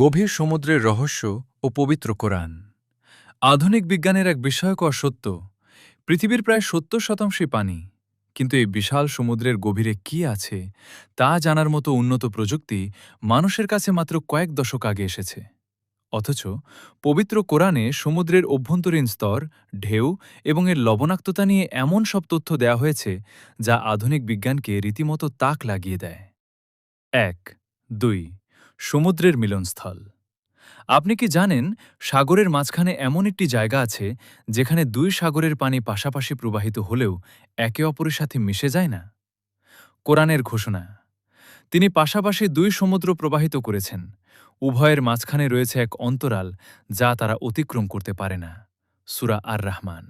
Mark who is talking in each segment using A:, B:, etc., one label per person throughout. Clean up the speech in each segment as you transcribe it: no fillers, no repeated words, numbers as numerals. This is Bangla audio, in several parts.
A: গভীর সমুদ্রের রহস্য ও পবিত্র কোরআন। আধুনিক বিজ্ঞানের এক বিস্ময়কর সত্য, পৃথিবীর প্রায় ৭০% পানি, কিন্তু এই বিশাল সমুদ্রের গভীরে কি আছে তা জানার মতো উন্নত প্রযুক্তি মানুষের কাছে মাত্র কয়েক দশক আগে এসেছে। অথচ পবিত্র কোরআনে সমুদ্রের অভ্যন্তরীণ স্তর, ঢেউ এবং এর লবণাক্ততা নিয়ে এমন সব তথ্য দেওয়া হয়েছে যা আধুনিক বিজ্ঞানকে রীতিমতো তাক লাগিয়ে দেয়। ১, ২ সমুদ্রের মিলনস্থল। আপনি কি জানেন, সাগরের মাঝখানে এমন একটি জায়গা আছে যেখানে দুই সাগরের পানি পাশাপাশি প্রবাহিত হলেও একে অপরের সাথে মিশে যায় না? কোরআনের ঘোষণা, তিনি পাশাপাশি দুই সমুদ্র প্রবাহিত করেছেন, উভয়ের মাঝখানে রয়েছে এক অন্তরাল যা তারা অতিক্রম করতে পারে না। সূরা আর রহমান।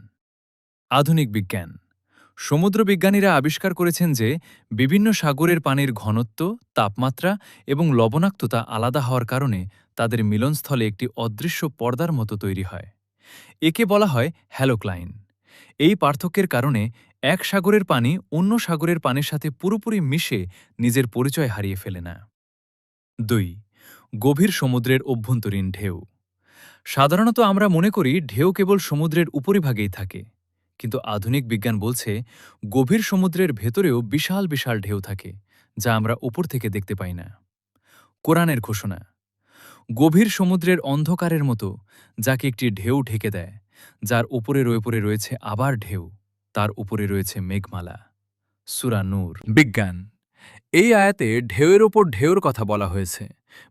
A: আধুনিক বিজ্ঞান, সমুদ্র বিজ্ঞানীরা আবিষ্কার করেছেন যে বিভিন্ন সাগরের পানির ঘনত্ব, তাপমাত্রা এবং লবণাক্ততা আলাদা হওয়ার কারণে তাদের মিলনস্থলে একটি অদৃশ্য পর্দার মতো তৈরি হয়। একে বলা হয় হ্যালোক্লাইন। এই পার্থক্যের কারণে এক সাগরের পানি অন্য সাগরের পানির সাথে পুরোপুরি মিশে নিজের পরিচয় হারিয়ে ফেলে না। ২. গভীর সমুদ্রের অভ্যন্তরীণ ঢেউ। সাধারণত আমরা মনে করি ঢেউ কেবল সমুদ্রের উপরিভাগেই থাকে, কিন্তু আধুনিক বিজ্ঞান বলছে গভীর সমুদ্রের ভেতরেও বিশাল বিশাল ঢেউ থাকে, যা আমরা উপর থেকে দেখতে পাই না। কোরআনের ঘোষণা, গভীর সমুদ্রের অন্ধকারের মতো যাকে একটি ঢেউ ঢেকে দেয়, যার উপরে রয়েছে আবার ঢেউ, তার উপরে রয়েছে মেঘমালা। সূরা নূর। বিজ্ঞান, এই আয়াতে ঢেউয়ের ওপর ঢেউর কথা বলা হয়েছে।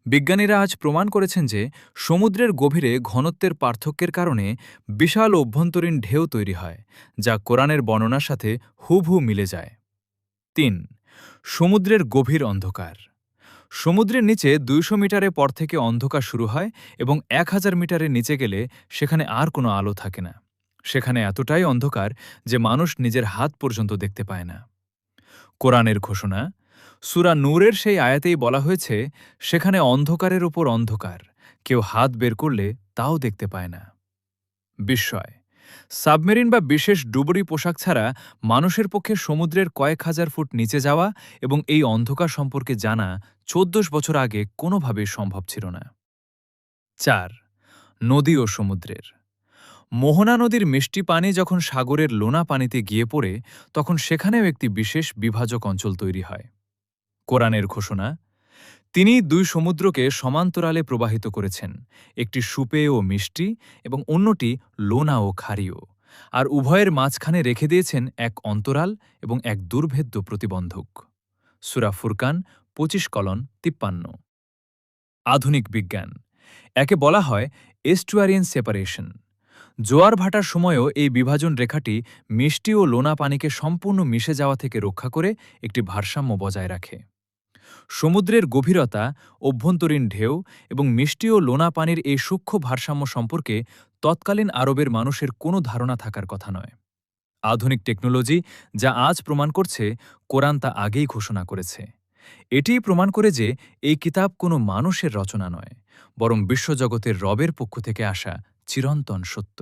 A: বিজ্ঞানীরা আজ প্রমাণ করেছেন যে সমুদ্রের গভীরে ঘনত্বের পার্থক্যের কারণে বিশাল অভ্যন্তরীণ ঢেউ তৈরি হয়, যা কোরআনের বর্ণনার সাথে হুবহু মিলে যায়। ৩. সমুদ্রের গভীর অন্ধকার। সমুদ্রের নিচে ২০০ মিটারের পর থেকে অন্ধকার শুরু হয় এবং ১,০০০ মিটারের নিচে গেলে সেখানে আর কোনো আলো থাকে না। সেখানে এতটাই অন্ধকার যে মানুষ নিজের হাত পর্যন্ত দেখতে পায় না। কোরআনের ঘোষণা, সূরা নূরের সেই আয়াতেই বলা হয়েছে, সেখানে অন্ধকারের ওপর অন্ধকার, কেউ হাত বের করলে তাও দেখতে পায় না। বিস্ময়, সাবমেরিন বা বিশেষ ডুবুরি পোশাক ছাড়া মানুষের পক্ষে সমুদ্রের কয়েক হাজার ফুট নিচে যাওয়া এবং এই অন্ধকার সম্পর্কে জানা ১৪ বছর আগে কোনোভাবেই সম্ভব ছিল না। ৪. নদী ও সমুদ্রের। মোহনা নদীর মিষ্টি পানি যখন সাগরের লোনা পানিতে গিয়ে পড়ে, তখন সেখানেও একটি বিশেষ বিভাজক অঞ্চল তৈরি হয়। কোরআনের ঘোষণা, তিনি দুই সমুদ্রকে সমান্তরালে প্রবাহিত করেছেন, একটি সুপেয় ও মিষ্টি এবং অন্যটি লোনা ও ক্ষারীয়, আর উভয়ের মাঝখানে রেখে দিয়েছেন এক অন্তরাল এবং এক দুর্ভেদ্য প্রতিবন্ধক। সূরা ফুরকান ২৫:৫৩। আধুনিক বিজ্ঞান, একে বলা হয় এস্টুয়ারিয়ান সেপারেশন। জোয়ার ভাটার সময়ও এই বিভাজন রেখাটি মিষ্টি ও লোনা পানিকে সম্পূর্ণ মিশে যাওয়া থেকে রক্ষা করে একটি ভারসাম্য বজায় রাখে। সমুদ্রের গভীরতা, অভ্যন্তরীণ ঢেউ এবং মিষ্টি ও লোনা পানির এই সূক্ষ্ম ভারসাম্য সম্পর্কে তৎকালীন আরবের মানুষের কোনো ধারণা থাকার কথা নয়। আধুনিক টেকনোলজি যা আজ প্রমাণ করছে, কোরআন তা আগেই ঘোষণা করেছে। এটিই প্রমাণ করে যে এই কিতাব কোনো মানুষের রচনা নয়, বরং বিশ্বজগতের রবের পক্ষ থেকে আসা চিরন্তন সত্য।